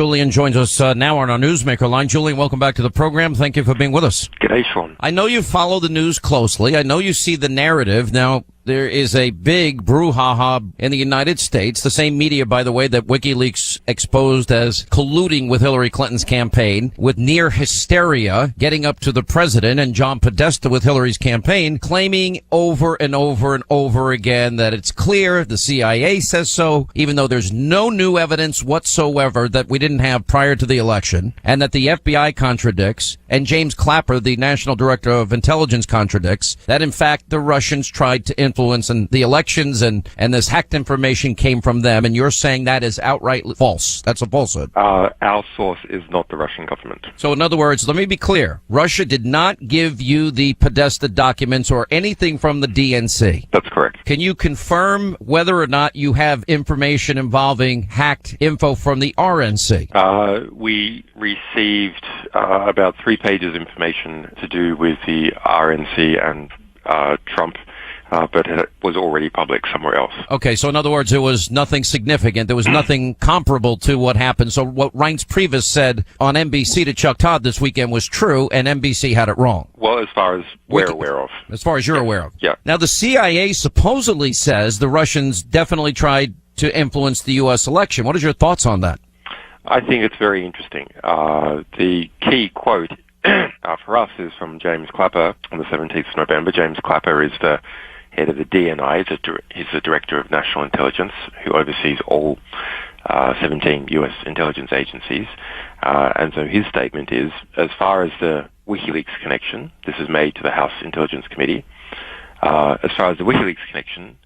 Julian joins us now on our Newsmaker line. Julian, welcome back to the program. Thank you for being with us. G'day, Sean. I know you follow the news closely. I know you see the narrative. Now, there is a big brouhaha in the United States. The same media, by the way, that WikiLeaks exposed as colluding with Hillary Clinton's campaign, with near hysteria getting up to the president and John Podesta with Hillary's campaign, claiming over and over and over again that it's clear, the CIA says so, even though there's no new evidence whatsoever that we didn't have prior to the election, and that the FBI contradicts, and James Clapper, the National Director of Intelligence, contradicts, that in fact the Russians tried to influence in the elections and this hacked information came from them, and you're saying that is outright false. That's a falsehood. Our source is not the Russian government. So in other words, let me be clear. Russia did not give you the Podesta documents or anything from the DNC. That's correct. Can you confirm whether or not you have information involving hacked info from the RNC? We received about 3 pages of information to do with the RNC and Trump, but it was already public somewhere else. Okay, so in other words, there was nothing significant. There was nothing comparable to what happened. So what Reince Priebus said on NBC to Chuck Todd this weekend was true, and NBC had it wrong. Well, as far as we're aware of. As far as you're aware of. Yeah. Now, the CIA supposedly says the Russians definitely tried to influence the U.S. election. What is your thoughts on that? I think it's very interesting. The key quote for us is from James Clapper on the 17th of November. James Clapper is the head of the DNI. He's the Director of National Intelligence, who oversees all 17 U.S. intelligence agencies. And so his statement is, as far as the WikiLeaks connection, this is made to the House Intelligence Committee, as far as the WikiLeaks connection,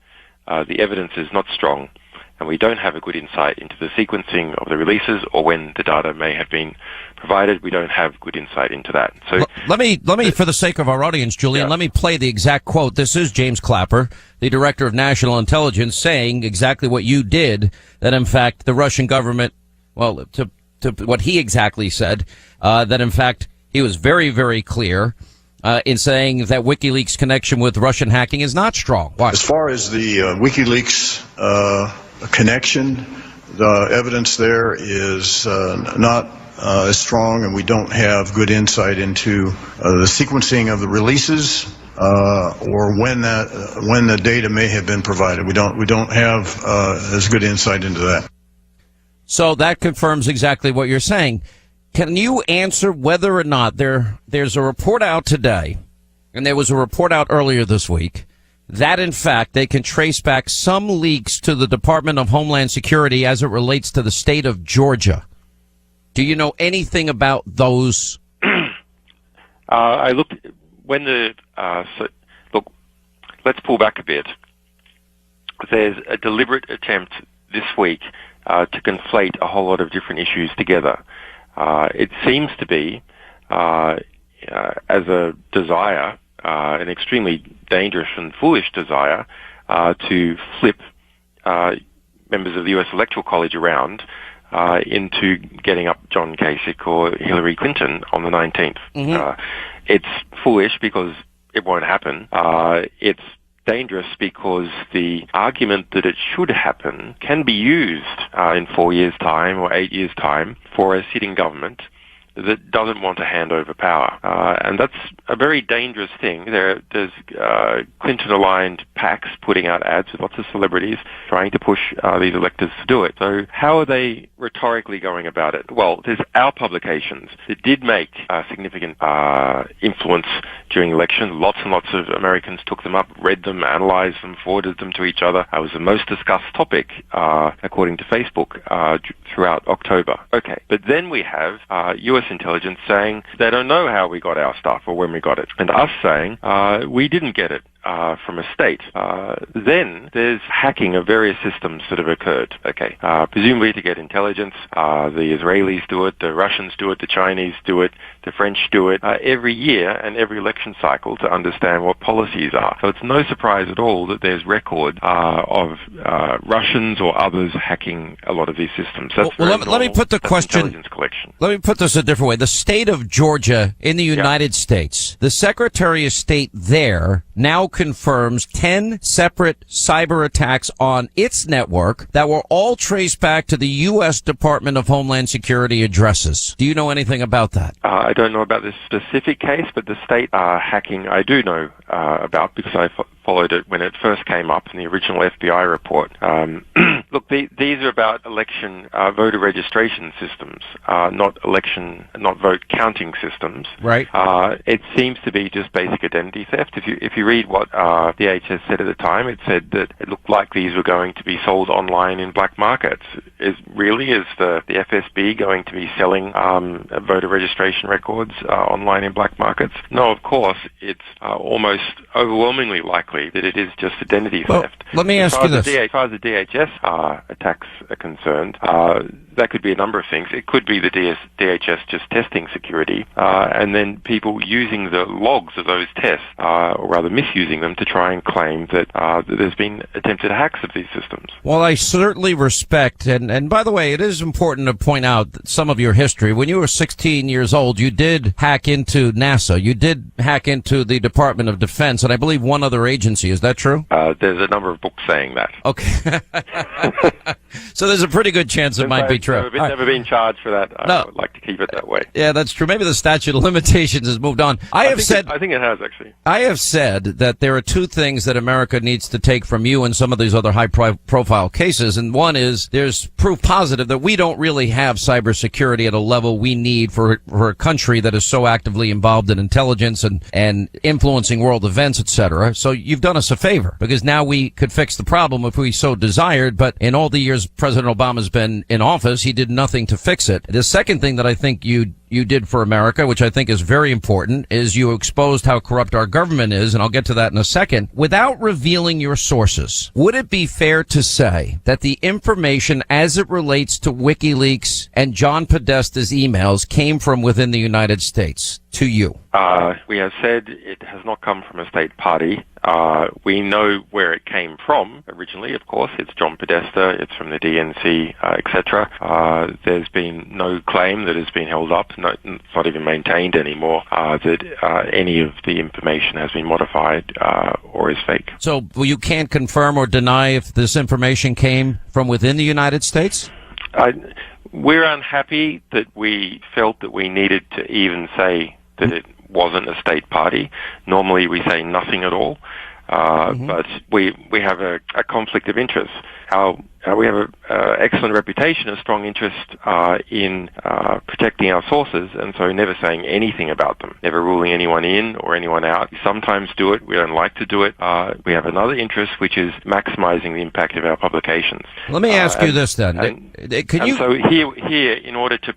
the evidence is not strong, and we don't have a good insight into the sequencing of the releases or when the data may have been provided. We don't have good insight into that. So let me, for the sake of our audience, Julian, let me play the exact quote. This is James Clapper, the Director of National Intelligence, saying exactly what you did, that in fact the Russian government, well, to what he exactly said, that in fact he was very, very clear in saying that WikiLeaks connection with Russian hacking is not strong. Why? As far as the WikiLeaks connection, the evidence there is not as strong, and we don't have good insight into the sequencing of the releases or when the data may have been provided. We don't have as good insight into that. So that confirms exactly what you're saying. Can you answer whether or not there's a report out today, and there was a report out earlier this week, that in fact they can trace back some leaks to the Department of Homeland Security as it relates to the state of Georgia? Do you know anything about those? I looked when look. Let's pull back a bit. There's a deliberate attempt this week to conflate a whole lot of different issues together. It seems to be as a desire, an extremely dangerous and foolish desire, to flip members of the U.S. Electoral College around into getting up John Kasich or Hillary Clinton on the 19th. Mm-hmm. It's foolish because it won't happen. It's dangerous because the argument that it should happen can be used in 4 years' time or 8 years' time for a sitting government that doesn't want to hand over power. And that's a very dangerous thing. There's Clinton-aligned PACs putting out ads with lots of celebrities trying to push these electors to do it. So how are they rhetorically going about it? Well, there's our publications that did make significant influence during the election. Lots and lots of Americans took them up, read them, analyzed them, forwarded them to each other. It was the most discussed topic, according to Facebook, throughout October. Okay, but then we have U.S. intelligence saying they don't know how we got our stuff or when we got it, and us saying we didn't get it from a state. Then there's hacking of various systems that have occurred. Okay, presumably to get intelligence. The Israelis do it, the Russians do it, the Chinese do it, the French do it every year and every election cycle to understand what policies are. So it's no surprise at all that there's record of Russians or others hacking a lot of these systems. That's let me put the question. Intelligence collection. let me put this a different way. The state of Georgia in the United States, the Secretary of State there now confirms 10 separate cyber attacks on its network that were all traced back to the U.S. Department of Homeland Security addresses. Do you know anything about that? I don't know about this specific case, but the state hacking I do know about, because I followed it when it first came up in the original FBI report. Look, these are about election voter registration systems, not vote counting systems. Right. It seems to be just basic identity theft. If you read what DHS said at the time, it said that it looked like these were going to be sold online in black markets. Is the FSB going to be selling voter registration records online in black markets? No, of course. It's almost overwhelmingly likely that it is just identity theft. Let me ask you this. As far as the DHS attacks are concerned, that could be a number of things. It could be the DHS just testing security, and then people using the logs of those tests, or rather misusing them to try and claim that there's been attempted hacks of these systems. Well, I certainly respect, and by the way, it is important to point out some of your history. When you were 16 years old, you did hack into NASA. You did hack into the Department of Defense, and I believe one other agency. Is that true? There's a number of books saying that. Okay. So there's a pretty good chance it might be true. Never been charged for that. I would like to keep it that way. Yeah, that's true. Maybe the statute of limitations has moved on. I think it has, actually. I have said that there are two things that America needs to take from you and some of these other high-profile cases, and one is there's proof positive that we don't really have cybersecurity at a level we need for a country that is so actively involved in intelligence and influencing world events, etc. So you've done us a favor, because now we could fix the problem if we so desired, but in all the years President Obama's been in office, he did nothing to fix it. The second thing that I think you did for America, which I think is very important, is you exposed how corrupt our government is, and I'll get to that in a second. Without revealing your sources, would it be fair to say that the information as it relates to WikiLeaks and John Podesta's emails came from within the United States to you? We have said it has not come from a state party. We know where it came from originally, of course. It's John Podesta, it's from the DNC, etc. There's been no claim that has been held up, it's not even maintained anymore, that any of the information has been modified or is fake. So you can't confirm or deny if this information came from within the United States? We're unhappy that we felt that we needed to even say that it wasn't a state party. Normally we say nothing at all, but we have a conflict of interest. We have an excellent reputation, a strong interest in protecting our sources, and so never saying anything about them, never ruling anyone in or anyone out. We sometimes do it. We don't like to do it. We have another interest, which is maximizing the impact of our publications. Let me ask you this then. So here, in order to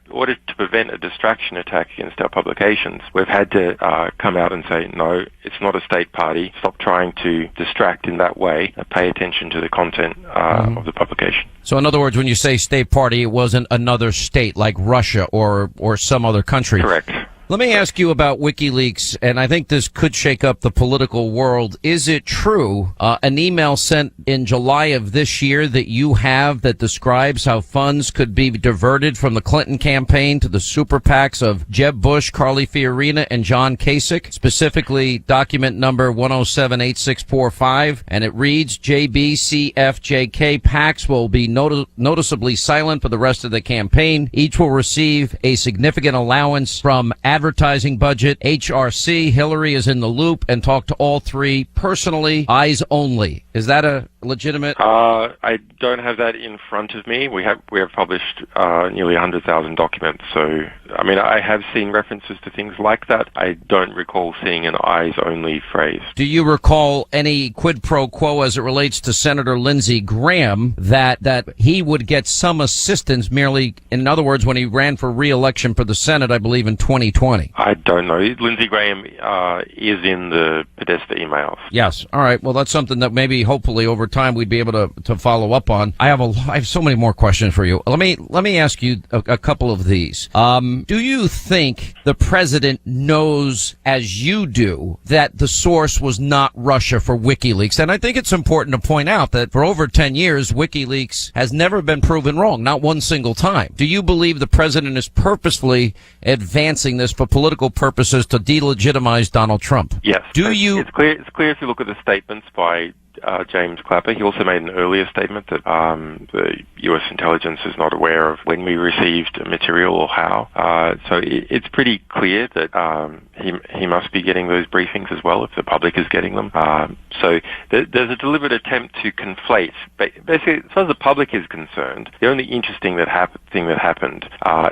prevent a distraction attack against our publications, we've had to come out and say, no, it's not a state party. Stop trying to distract in that way. Pay attention to the content of the publication. So in other words, when you say state party, it wasn't another state like Russia or some other country. Correct. Let me ask you about WikiLeaks, and I think this could shake up the political world. Is it true, an email sent in July of this year that you have that describes how funds could be diverted from the Clinton campaign to the super PACs of Jeb Bush, Carly Fiorina, and John Kasich, specifically document number 1078645, and it reads, JBCFJK PACs will be noticeably silent for the rest of the campaign. Each will receive a significant allowance from advertising budget. HRC, Hillary is in the loop and talked to all three personally, eyes only. Is that a legitimate? I don't have that in front of me. We have published nearly 100,000 documents. So, I mean, I have seen references to things like that. I don't recall seeing an eyes only phrase. Do you recall any quid pro quo as it relates to Senator Lindsey Graham that he would get some assistance merely, in other words, when he ran for re-election for the Senate, I believe in 2020? I don't know. Lindsey Graham is in the Podesta emails. Yes. All right. Well, that's something that maybe, hopefully, over time we'd be able to follow up on. I have so many more questions for you. Let me ask you a couple of these. do you think the president knows, as you do, that the source was not Russia for WikiLeaks? And I think it's important to point out that for over 10 years, WikiLeaks has never been proven wrong, not one single time. Do you believe the president is purposefully advancing this for political purposes to delegitimize Donald Trump? Yes. It's clear if you look at the statements by James Clapper. He also made an earlier statement that the U.S. intelligence is not aware of when we received material or how. So it's pretty clear that he must be getting those briefings as well if the public is getting them. So there's a deliberate attempt to conflate. Basically, as far as the public is concerned, the only interesting thing that happened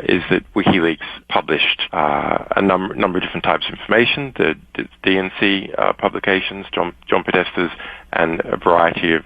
is that WikiLeaks published a number of different types of information, the DNC publications, John Podesta's, and a variety of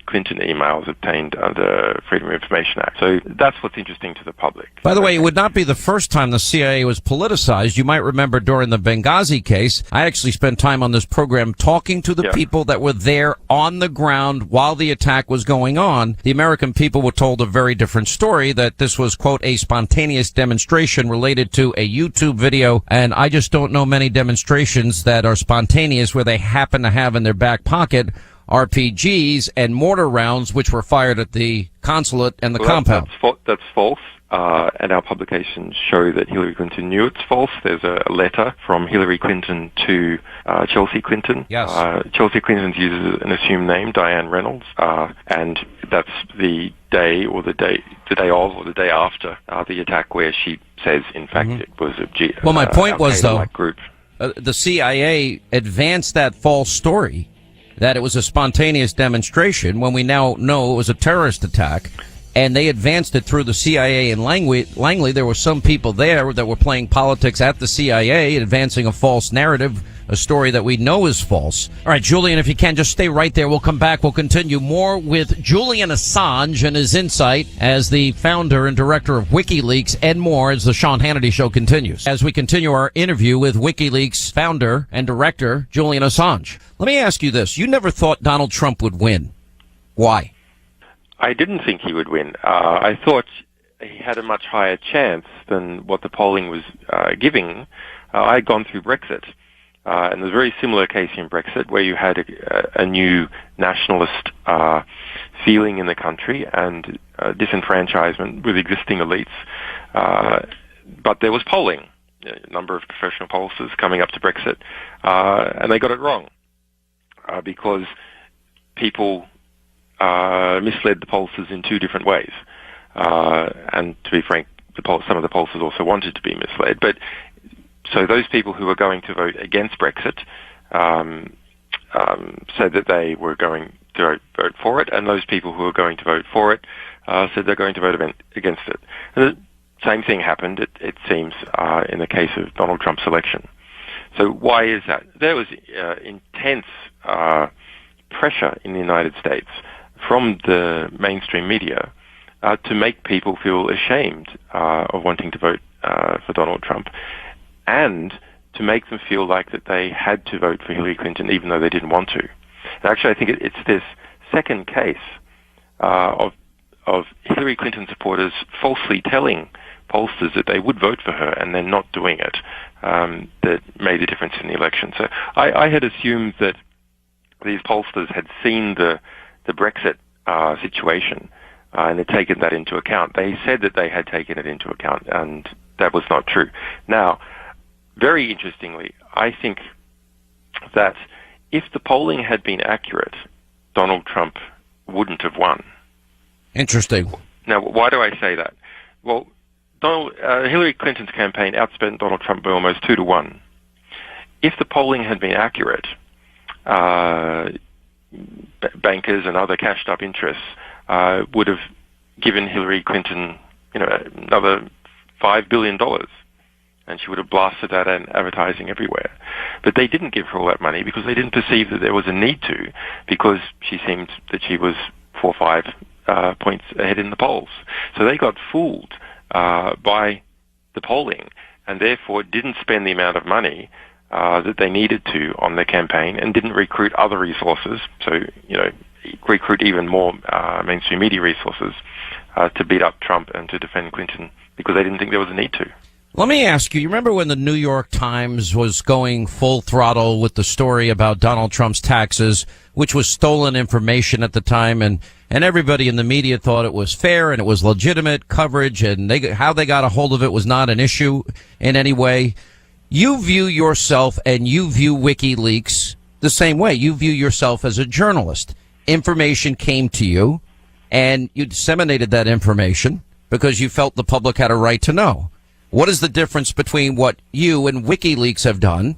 Clinton emails obtained under Freedom of Information Act. So that's what's interesting to the public. By the way, it would not be the first time the CIA was politicized. You might remember during the Benghazi case, I actually spent time on this program talking to the people that were there on the ground while the attack was going on. The American people were told a very different story, that this was, quote, a spontaneous demonstration related to a YouTube video. And I just don't know many demonstrations that are spontaneous where they happen to have in their back pocket RPGs and mortar rounds, which were fired at the consulate and the compound. That's false. And our publications show that Hillary Clinton knew it's false. There's a letter from Hillary Clinton to Chelsea Clinton. Yes. Chelsea Clinton uses an assumed name, Diane Reynolds, and that's the day of or the day after the attack, where she says, in fact, it was a well, my point was, though, group. The CIA advanced that false story that it was a spontaneous demonstration when we now know it was a terrorist attack. And they advanced it through the CIA in Langley. There were some people there that were playing politics at the CIA, advancing a false narrative, a story that we know is false. All right, Julian, if you can, just stay right there. We'll come back. We'll continue more with Julian Assange and his insight as the founder and director of WikiLeaks, and more as the Sean Hannity Show continues. As we continue our interview with WikiLeaks founder and director, Julian Assange. Let me ask you this. You never thought Donald Trump would win. Why? I didn't think he would win. I thought he had a much higher chance than what the polling was giving. I had gone through Brexit, and there's a very similar case in Brexit where you had a new nationalist feeling in the country and disenfranchisement with existing elites. But there was polling, a number of professional pollsters coming up to Brexit, and they got it wrong because people misled the pollsters in two different ways. And to be frank, some of the pollsters also wanted to be misled. But so those people who were going to vote against Brexit said that they were going to vote for it, and those people who were going to vote for it said they're going to vote against it. And the same thing happened, it seems, in the case of Donald Trump's election. So why is that? There was intense pressure in the United States from the mainstream media to make people feel ashamed of wanting to vote for Donald Trump, and to make them feel like that they had to vote for Hillary Clinton even though they didn't want to. And actually, I think it's this second case of Hillary Clinton supporters falsely telling pollsters that they would vote for her and then not doing it that made a difference in the election. So I had assumed that these pollsters had seen the Brexit situation and had taken that into account. They said that they had taken it into account, and that was not true. Now, very interestingly, I think that if the polling had been accurate, Donald Trump wouldn't have won. Interesting. Now, why do I say that? Well, Hillary Clinton's campaign outspent Donald Trump by almost 2-1. If the polling had been accurate, bankers and other cashed-up interests would have given Hillary Clinton, another $5 billion, and she would have blasted that in advertising everywhere. But they didn't give her all that money because they didn't perceive that there was a need to, because she seemed that she was 4 or 5 points ahead in the polls. So they got fooled by the polling, and therefore didn't spend the amount of money that they needed to on their campaign, and didn't recruit other resources, so, recruit even more mainstream media resources to beat up Trump and to defend Clinton, because they didn't think there was a need to. Let me ask you, you remember when the New York Times was going full throttle with the story about Donald Trump's taxes, which was stolen information at the time, and everybody in the media thought it was fair and it was legitimate coverage, and how they got a hold of it was not an issue in any way. You view yourself and you view WikiLeaks the same way. You view yourself as a journalist. Information came to you, and you disseminated that information because you felt the public had a right to know. What is the difference between what you and WikiLeaks have done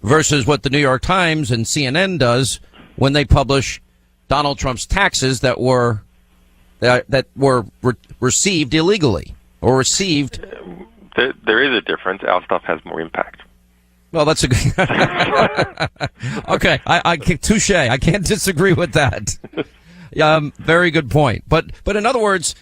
versus what the New York Times and CNN does when they publish Donald Trump's taxes that were received illegally or received? There is a difference. Our stuff has more impact. Well, that's a good. Okay, I touche. I can't disagree with that. Very good point. But in other words,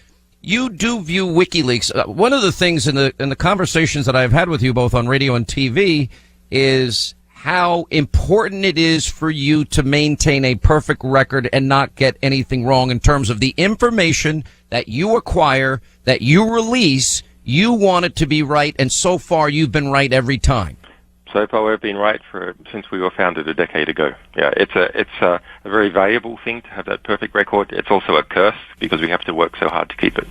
you do view WikiLeaks. One of the things in the conversations that I've had with you both on radio and TV is how important it is for you to maintain a perfect record and not get anything wrong in terms of the information that you acquire, that you release. You want it to be right, and so far you've been right every time. So far we've been right since we were founded a decade ago. Yeah, it's a very valuable thing to have that perfect record. It's also a curse because we have to work so hard to keep it.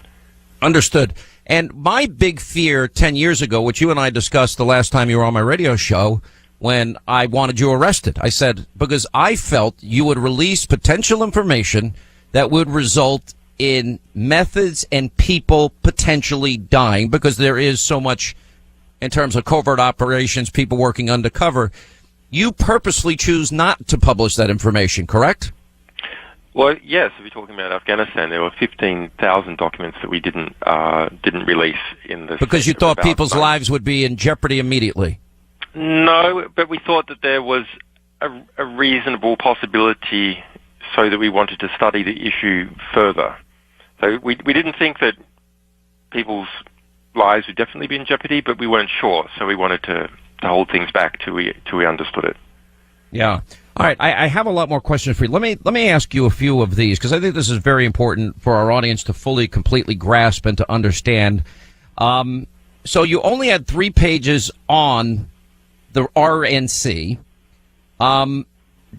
Understood. And my big fear 10 years ago, which you and I discussed the last time you were on my radio show, when I wanted you arrested, I said, because I felt you would release potential information that would result in methods and people potentially dying, because there is so much in terms of covert operations, people working undercover. You purposely choose not to publish that information, correct? Well, yes. If you're talking about Afghanistan, there were 15,000 documents that we didn't release in the. Because you thought people's lives would be in jeopardy immediately. No, but we thought that there was a reasonable possibility, so that we wanted to study the issue further. So we didn't think that people's lives would definitely be in jeopardy, but we weren't sure, so we wanted to hold things back till we understood it. Yeah. All right. I have a lot more questions for you. Let me ask you a few of these, because I think this is very important for our audience to fully, completely grasp and to understand. So you only had 3 pages on the RNC.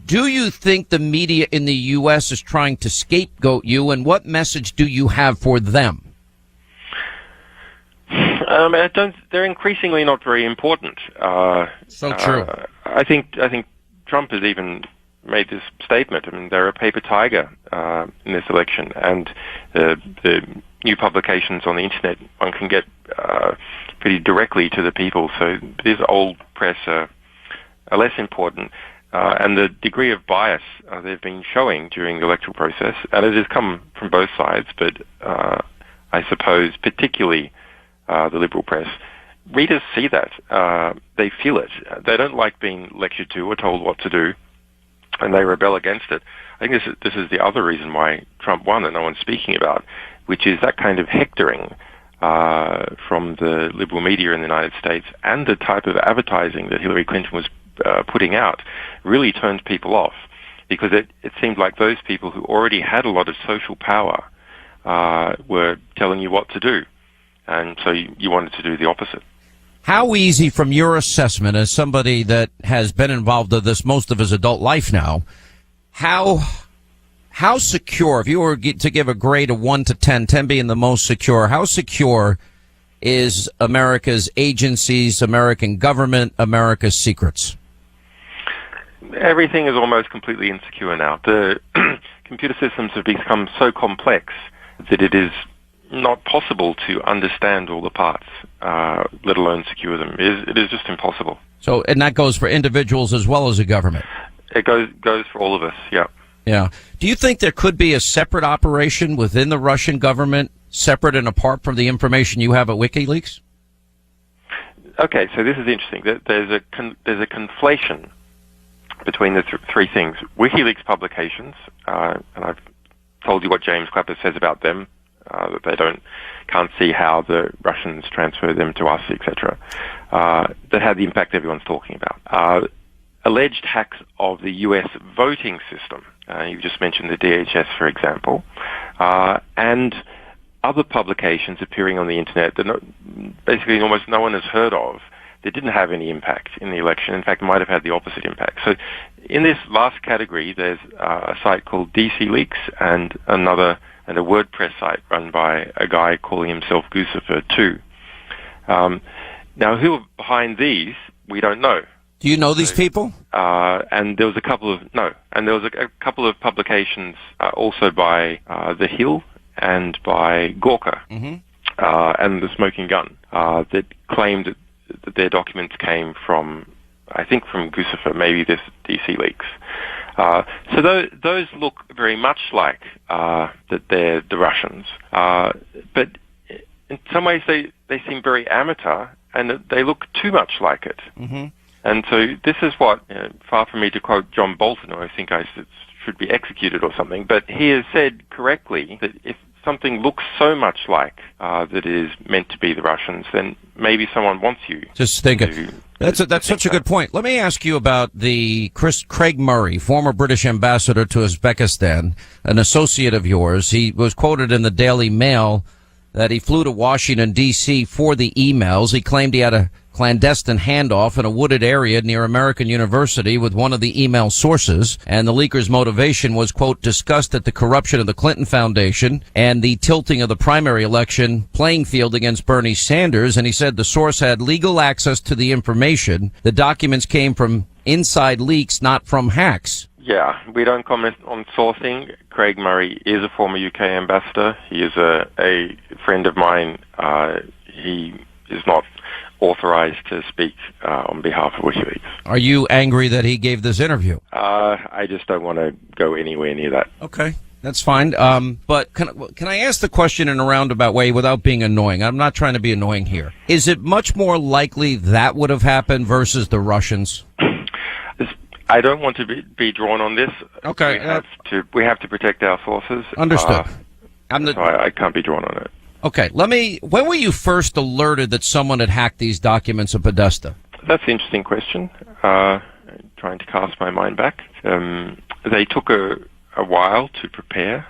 Do you think the media in the U.S. is trying to scapegoat you, and what message do you have for them? They're increasingly not very important. So true. I think Trump has even made this statement. I mean, they're a paper tiger in this election, and the new publications on the internet, one can get pretty directly to the people. So this old press are less important, and the degree of bias they've been showing during the electoral process, and it has come from both sides, but I suppose particularly the liberal press. Readers see that. They feel it. They don't like being lectured to or told what to do, and they rebel against it. I think this is the other reason why Trump won that no one's speaking about, which is that kind of hectoring from the liberal media in the United States, and the type of advertising that Hillary Clinton was putting out really turned people off, because it seemed like those people who already had a lot of social power were telling you what to do. And so you wanted to do the opposite. How easy, from your assessment, as somebody that has been involved in this most of his adult life now, how secure, if you were to give a grade of 1 to 10, 10 being the most secure, how secure is America's agencies, American government, America's secrets? Everything is almost completely insecure now. The computer systems have become so complex that it is not possible to understand all the parts, let alone secure them. It is just impossible. So, and that goes for individuals as well as the government? It goes for all of us, yeah. Yeah. Do you think there could be a separate operation within the Russian government, separate and apart from the information you have at WikiLeaks? Okay, so this is interesting. There's a conflation between the three things. WikiLeaks publications, and I've told you what James Clapper says about them, that they can't see how the Russians transfer them to us, etc. That had the impact everyone's talking about. Alleged hacks of the U.S. voting system. You just mentioned the DHS, for example, and other publications appearing on the internet that basically almost no one has heard of, that didn't have any impact in the election. In fact, might have had the opposite impact. So in this last category, there's a site called DC Leaks and a WordPress site run by a guy calling himself Guccifer 2. Now, who are behind these, we don't know. Do you know these people? And there was a couple of publications also by The Hill and by Gawker and The Smoking Gun that claimed that their documents came from, I think, from Guccifer, maybe this DC Leaks. So those look very much like that they're the Russians, but in some ways they seem very amateur, and they look too much like it. And so this is what, far from me to quote John Bolton, or I think I should be executed or something, but he has said correctly that if something looks so much like that it is meant to be the Russians, then maybe someone wants you. Just think it. That's such a good point. Let me ask you about Craig Murray, former British ambassador to Uzbekistan, an associate of yours. He was quoted in the Daily Mail that he flew to Washington, D.C. for the emails. He claimed he had a clandestine handoff in a wooded area near American University with one of the email sources, and the leaker's motivation was, quote, disgust at the corruption of the Clinton Foundation and the tilting of the primary election playing field against Bernie Sanders. And he said the source had legal access to the information. The documents came from inside leaks, not from hacks. Yeah, we don't comment on sourcing. Craig Murray is a former UK ambassador. He is a friend of mine. He is not authorized to speak on behalf of WikiLeaks. Are you angry that he gave this interview? I just don't want to go anywhere near that. Okay, that's fine. But can I ask the question in a roundabout way without being annoying? I'm not trying to be annoying here. Is it much more likely that would have happened versus the Russians? I don't want to be drawn on this. Okay. We have to protect our sources. Understood. So I can't be drawn on it. Okay, when were you first alerted that someone had hacked these documents of Podesta? That's an interesting question. Trying to cast my mind back. They took a while to prepare.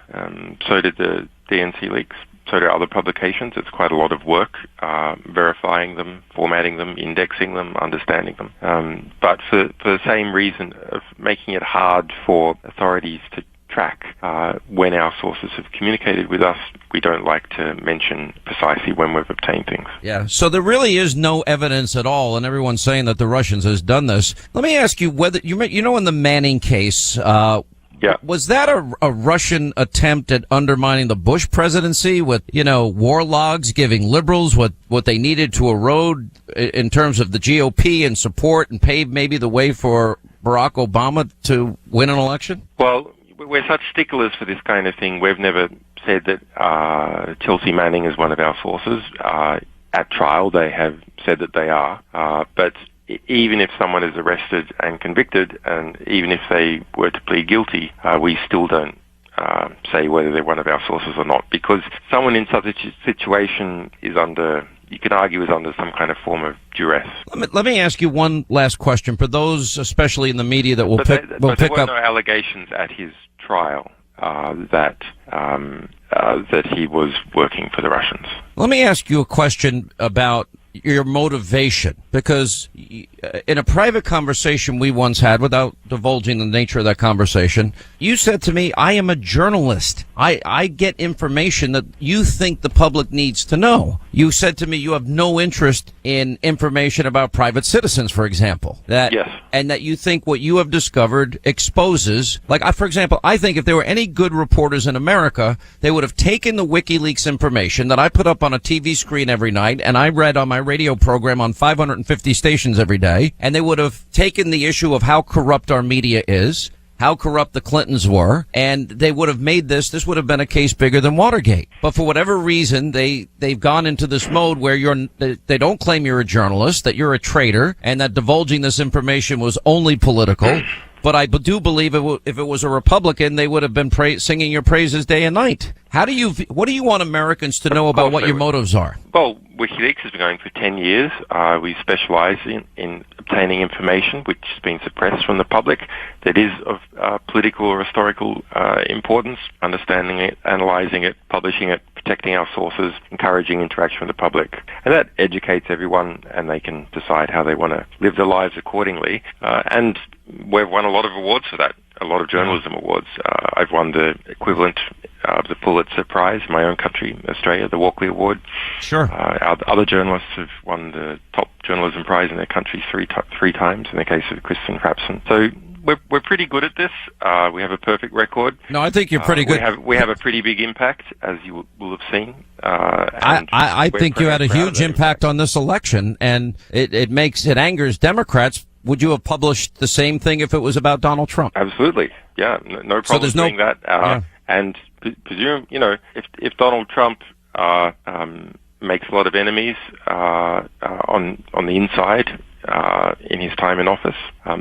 So did the DNC leaks. So did other publications. It's quite a lot of work, verifying them, formatting them, indexing them, understanding them. But for the same reason of making it hard for authorities to track when our sources have communicated with us, we don't like to mention precisely when we've obtained things. Yeah. So there really is no evidence at all, and everyone's saying that the Russians has done this. Let me ask you whether you know in the Manning case. Yeah. Was that a Russian attempt at undermining the Bush presidency with, war logs giving liberals what they needed to erode in terms of the GOP and support and pave maybe the way for Barack Obama to win an election? Well, we're such sticklers for this kind of thing. We've never said that Chelsea Manning is one of our sources. At trial, they have said that they are. But even if someone is arrested and convicted, and even if they were to plead guilty, we still don't say whether they're one of our sources or not, because someone in such a situation is under some kind of form of duress. Let me ask you one last question for those, especially in the media, that will pick up. There were no allegations at his trial that he was working for the Russians. Let me ask you a question about your motivation, because in a private conversation we once had, without divulging the nature of that conversation, you said to me, I am a journalist. I get information that you think the public needs to know. You said to me you have no interest in information about private citizens, for example. Yes. And that you think what you have discovered exposes, for example, I think if there were any good reporters in America, they would have taken the WikiLeaks information that I put up on a TV screen every night and I read on my radio program on 550 stations every day, and they would have taken the issue of how corrupt our media is, how corrupt the Clintons were, and they would have made this would have been a case bigger than Watergate. But for whatever reason, they've gone into this mode where they don't claim you're a journalist, that you're a traitor, and that divulging this information was only political. but I do believe if it was a Republican, they would have been singing your praises day and night. What do you want Americans to know about what your motives are? Well, WikiLeaks has been going for 10 years. We specialize in obtaining information which has been suppressed from the public that is of political or historical importance, understanding it, analyzing it, publishing it, protecting our sources, encouraging interaction with the public. And that educates everyone, and they can decide how they want to live their lives accordingly. And we've won a lot of awards for that, a lot of journalism awards. I've won the equivalent of the Pulitzer Prize in my own country, Australia, the Walkley Award. Sure. Other journalists have won the top journalism prize in their country three times, in the case of Kristen Frapson. So we're pretty good at this. We have a perfect record. No, I think you're pretty good. We have a pretty big impact, as you will have seen. I think you had a huge impact on this election, and it angers Democrats. Would you have published the same thing if it was about Donald Trump? Absolutely. Yeah, no problem doing that. And presume, if Donald Trump makes a lot of enemies on the inside in his time in office,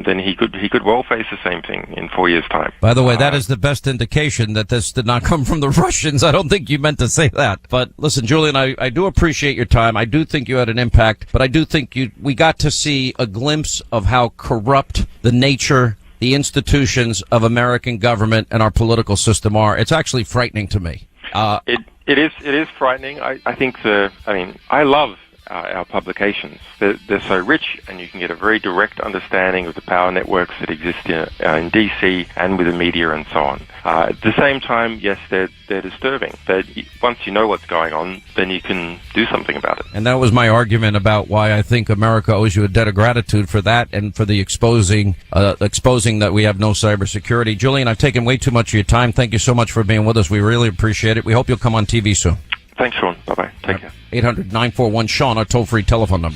then he could well face the same thing in 4 years' time. By the way, that is the best indication that this did not come from the Russians. I don't think you meant to say that. But listen, Julian, I do appreciate your time. I do think you had an impact, but I do think we got to see a glimpse of how corrupt the nature, the institutions of American government and our political system are. It's actually frightening to me. It is frightening. I think I love our publications. They're so rich, and you can get a very direct understanding of the power networks that exist in DC and with the media and so on. At the same time, yes, they're disturbing. But once you know what's going on, then you can do something about it. And that was my argument about why I think America owes you a debt of gratitude for that and for the exposing that we have no cybersecurity. Julian, I've taken way too much of your time. Thank you so much for being with us. We really appreciate it. We hope you'll come on TV soon. Thanks, Sean. Bye-bye. Take care. 800-941-SEAN, our toll-free telephone number.